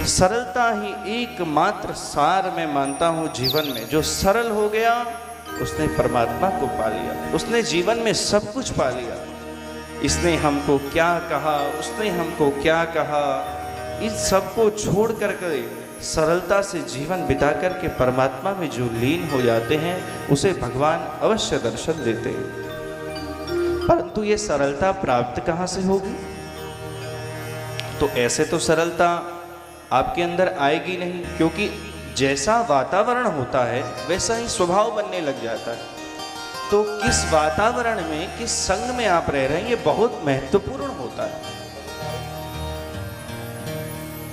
सरलता ही एकमात्र सार मैं मानता हूँ जीवन में। जो सरल हो गया उसने परमात्मा को पा लिया, उसने जीवन में सब कुछ पा लिया। इसने हमको क्या कहा, उसने हमको क्या कहा, इन सबको छोड़ करके सरलता से जीवन बिता करके परमात्मा में जो लीन हो जाते हैं उसे भगवान अवश्य दर्शन देते हैं। परंतु ये सरलता प्राप्त कहाँ से होगी? तो ऐसे तो सरलता आपके अंदर आएगी नहीं, क्योंकि जैसा वातावरण होता है वैसा ही स्वभाव बनने लग जाता है। तो किस वातावरण में, किस संग में आप रह रहे हैं, ये बहुत महत्वपूर्ण होता है।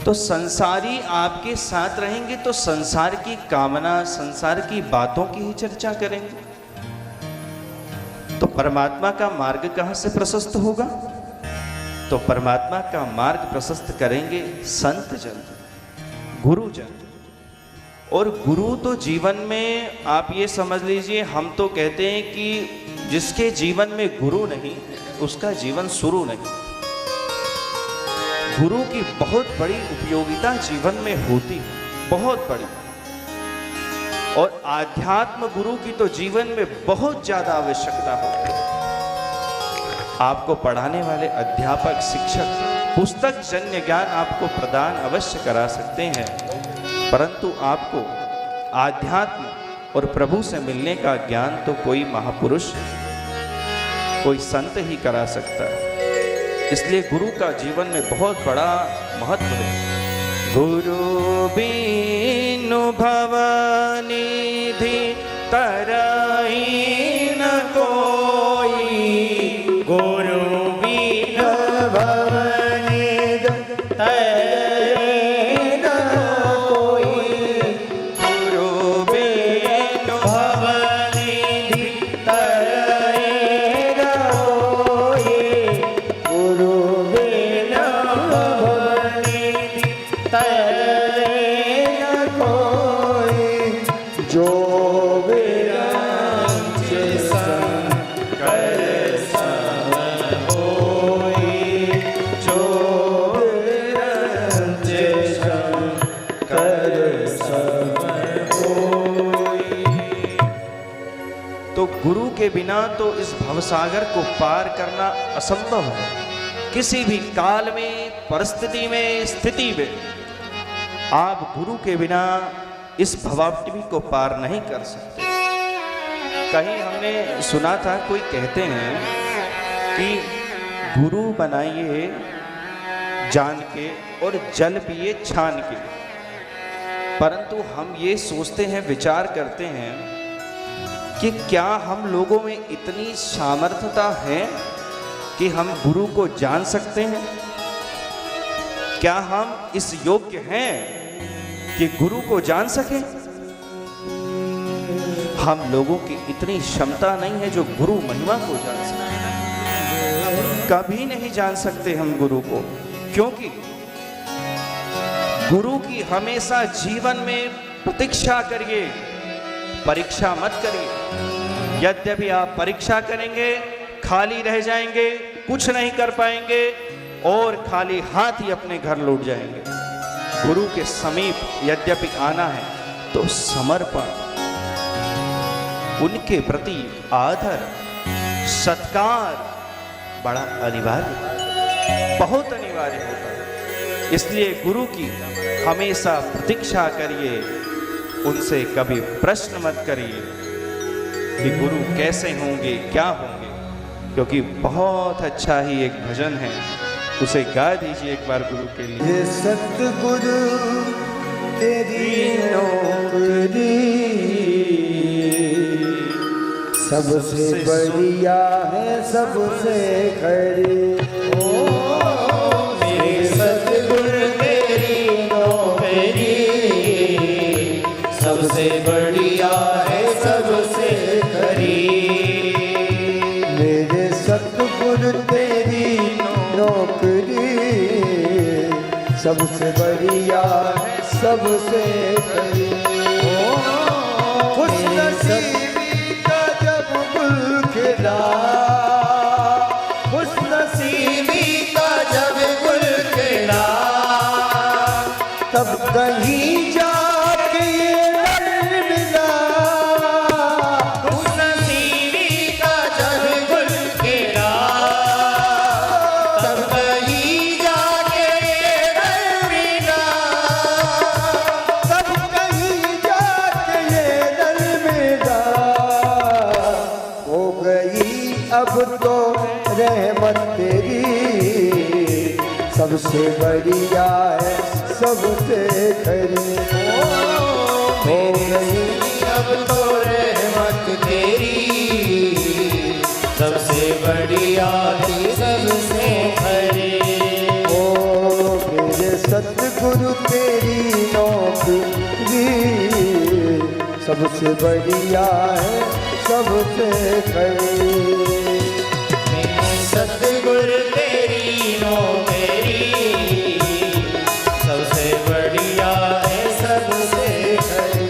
तो संसारी आपके साथ रहेंगे तो संसार की कामना, संसार की बातों की ही चर्चा करेंगे। तो परमात्मा का मार्ग कहां से प्रशस्त होगा? तो परमात्मा का मार्ग प्रशस्त करेंगे संत जन, गुरुजन। और गुरु तो जीवन में आप ये समझ लीजिए, हम तो कहते हैं कि जिसके जीवन में गुरु नहीं उसका जीवन शुरू नहीं। गुरु की बहुत बड़ी उपयोगिता जीवन में होती है, बहुत बड़ी। और आध्यात्म गुरु की तो जीवन में बहुत ज्यादा आवश्यकता होती है। आपको पढ़ाने वाले अध्यापक, शिक्षक पुस्तक जन्य ज्ञान आपको प्रदान अवश्य करा सकते हैं, परंतु आपको आध्यात्म और प्रभु से मिलने का ज्ञान तो कोई महापुरुष, कोई संत ही करा सकता है। इसलिए गुरु का जीवन में बहुत बड़ा महत्व है। गुरु बिनु भवनिधि तरहि न कोई, गुरु बिनु भवनिधि तरहि न कोई, गुरु बिनु भवनिधि तरहि न कोई, गुरु बिनु भवनिधि तरहि न कोई। जो तो गुरु के बिना तो इस भवसागर को पार करना असंभव है। किसी भी काल में, परिस्थिति में, स्थिति में आप गुरु के बिना इस भवाब्धि को पार नहीं कर सकते। कहीं हमने सुना था, कोई कहते हैं कि गुरु बनाइए जान के और जल पिए छान के। परंतु हम ये सोचते हैं, विचार करते हैं कि क्या हम लोगों में इतनी सामर्थ्यता है कि हम गुरु को जान सकते हैं? क्या हम इस योग्य हैं कि गुरु को जान सकें? हम लोगों की इतनी क्षमता नहीं है जो गुरु महिमा को जान सके। कभी नहीं जान सकते हम गुरु को, क्योंकि गुरु की हमेशा जीवन में प्रतीक्षा करिए, परीक्षा मत करिए। यद्यपि आप परीक्षा करेंगे खाली रह जाएंगे, कुछ नहीं कर पाएंगे और खाली हाथ ही अपने घर लौट जाएंगे। गुरु के समीप यद्यपि आना है तो समर्पण, उनके प्रति आदर, सत्कार बड़ा अनिवार्य, बहुत अनिवार्य होता है। इसलिए गुरु की हमेशा प्रतीक्षा करिए, उनसे कभी प्रश्न मत करिए कि गुरु कैसे होंगे, क्या होंगे, क्योंकि बहुत अच्छा ही एक भजन है, उसे गा दीजिए एक बार गुरु के लिए। ये सतगुरु तेरी नौकरी सबसे बढ़िया है, सबसे खरी। मेरे सतगुरु तेरी नौकरी सबसे बढ़िया है, सबसे खरी। मेरे सतगुरु तेरी नौकरी सबसे बढ़िया है, सबसे खरी। खुश नसीबी का जब गुल खिला, खुश नसीबी का जब गुल खिला, तब कहीं जाके ये दर मिला, उस सीवी का जब गुल गिरा, तब कहीं जाके दर मिला। तब कहीं जाके ये दर मिला। हो गई अब तो रहमत तेरी, सबसे बढ़िया है सबसे खरी। हो गई अब तो रहमत तेरी, सबसे बढ़िया थी सबसे खरी। ओ मेरे सतगुरु तेरी नौकरी, सबसे बढ़िया है सबसे खरी। मेरे सतगुरु तेरी नौकरी, सबसे बढ़िया है सबसे खरी।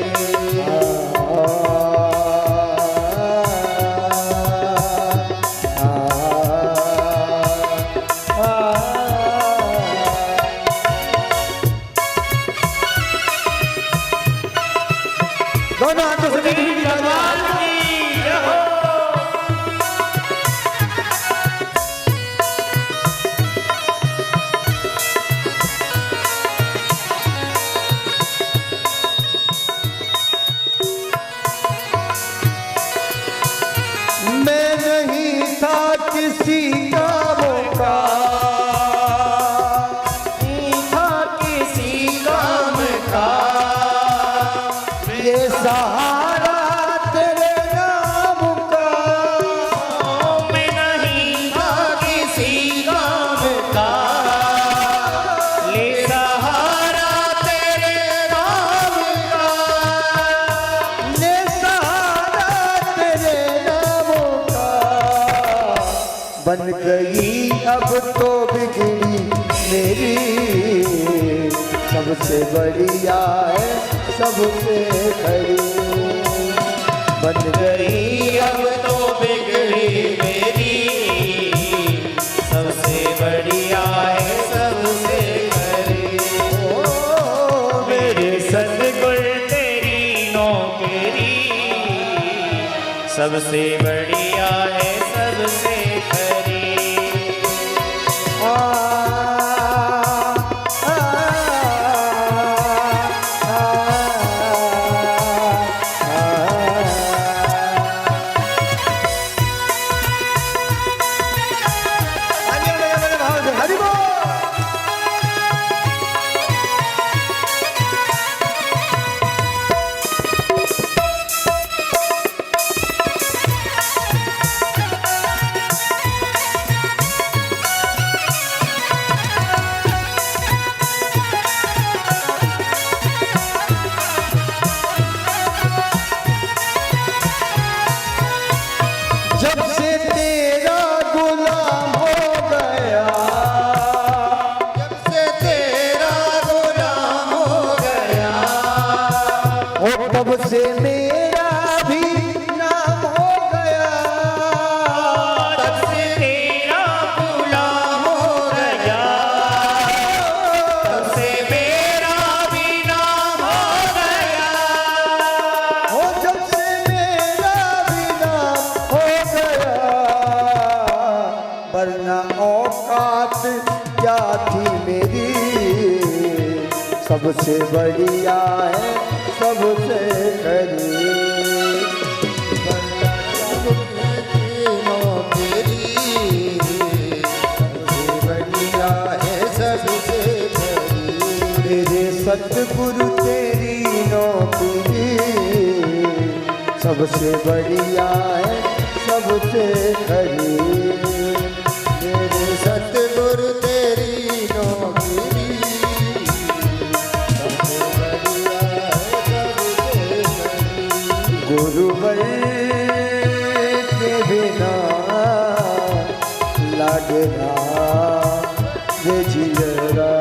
दोनों हाथों से देखिए मैं नहीं था किसी कामों का, था किसी काम का, ये सहारा तेरे नाम का। मैं नहीं था किसी काम का, ले सहारा तेरे नाम का। ये सहारा तेरे नामों का। बन गई अब तो बिगड़ी मेरी, सबसे बढ़िया है सबसे खरी। बन गई अब तो बिगड़ी मेरी, सबसे बढ़िया है सबसे खरी। ओ मेरे सतगुरु तेरी नौकरी, सबसे बढ़िया है सबसे खरी। आ, आ, आ, हरि बोल। जब से तेरा गुलाम हो गया, जब से तेरा गुलाम हो गया, ओ तब से मेरा भी नाम हो गया। तब से तेरा गुलाम हो गया, तब से मेरा भी नाम हो गया। ओ जब से मेरा भी नाम हो गया, वरना औकात क्या थी मेरी, सबसे बढ़िया है सबसे खरी। वरना बढ़िया है सबसे खरी। तेरे सतगुरु तेरी नौकरी, सबसे बढ़िया है सबसे खरी। मेरे सतगुरु तेरी नौकरी, सबसे बढ़िया है सबसे खरी। गुरुवर के बिना लागना ये जियरा,